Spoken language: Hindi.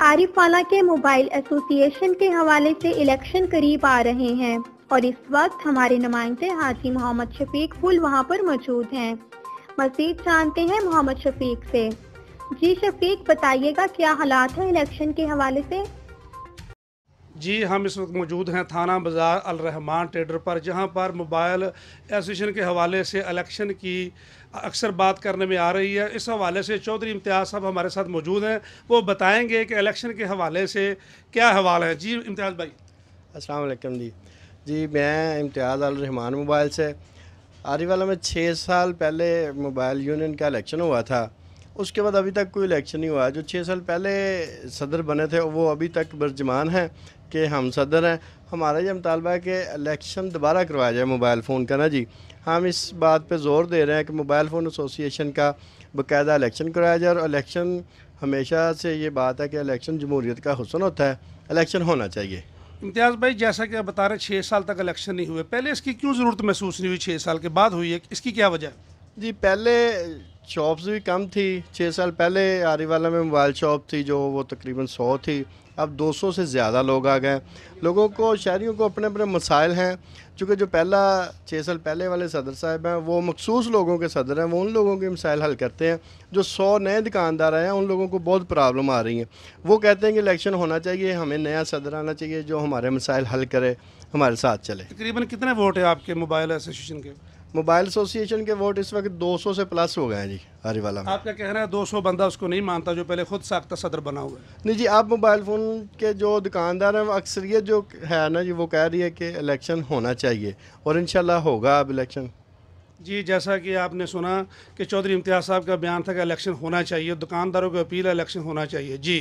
आरिफवाला के मोबाइल एसोसिएशन के हवाले से इलेक्शन करीब आ रहे हैं और इस वक्त हमारे नुमाइंदे हाजी मोहम्मद शफीक फुल वहां पर मौजूद हैं। मज़ीद जानते हैं मोहम्मद शफीक से। जी शफीक, बताइएगा क्या हालात हैं इलेक्शन के हवाले से। जी, हम इस वक्त मौजूद हैं थाना बाज़ार अल रहमान ट्रेडर पर, जहां पर मोबाइल एसोसिएशन के हवाले से इलेक्शन की अक्सर बात करने में आ रही है। इस हवाले से चौधरी इम्तियाज़ साहब हमारे साथ मौजूद हैं, वो बताएंगे कि इलेक्शन के हवाले से क्या हवाला है। जी इम्तियाज़ भाई। अस्सलाम वालेकुम जी, मैं इम्तियाज़ अल रहमान मोबाइल से। आरीवाला में 6 साल पहले मोबाइल यूनियन का इलेक्शन हुआ था, उसके बाद अभी तक कोई इलेक्शन नहीं हुआ। जो 6 साल पहले सदर बने थे वो अभी तक बरजमान हैं कि हम सदर हैं। हमारा ये मुतालबा है कि इलेक्शन दोबारा करवाया जाए मोबाइल फ़ोन का ना जी। हम इस बात पे ज़ोर दे रहे हैं कि मोबाइल फ़ोन एसोसिएशन का बाकायदा इलेक्शन कराया जाए। और इलेक्शन, हमेशा से ये बात है कि इलेक्शन जमहूरियत का हुस्न होता है, इलेक्शन होना चाहिए। इम्तियाज़ भाई, जैसा कि आप बता रहे 6 साल तक इलेक्शन नहीं हुए, पहले इसकी क्यों ज़रूरत महसूस नहीं हुई, 6 साल के बाद हुई है, इसकी क्या वजह है? जी, पहले शॉप्स भी कम थी। 6 साल पहले आरीवाला में मोबाइल शॉप थी जो वो तकरीबन 100 थी, अब 200 से ज़्यादा लोग आ गए। लोगों को, शहरियों को अपने अपने मसाइल हैं। चूँकि जो पहला 6 साल पहले वाले सदर साहब हैं वो मखसूस लोगों के सदर हैं, वो उन लोगों के मसाइल हल करते हैं। जो 100 नए दुकानदार हैं उन लोगों को बहुत प्रॉब्लम आ रही हैं। वो कहते हैं कि इलेक्शन होना चाहिए, हमें नया सदर आना चाहिए जो हमारे मसाइल हल करे, हमारे साथ चले। तकरीबन कितने वोट है आपके मोबाइल एसोसिएशन के? मोबाइल एसोसिएशन के वोट इस वक्त 200 से प्लस हो गए हैं जी आरीवाला में। आपका कहना है 200 बंदा उसको नहीं मानता जो पहले खुद साख्ता सदर बना हुआ है? नहीं जी, आप मोबाइल फ़ोन के जो दुकानदार हैं, अक्सरियत जो है ना जी, वो कह रही है कि इलेक्शन होना चाहिए और इंशाल्लाह होगा अब इलेक्शन। जी, जैसा कि आपने सुना कि चौधरी इम्तियाज़ साहब का बयान था कि इलेक्शन होना चाहिए, दुकानदारों की अपील है इलेक्शन होना चाहिए। जी।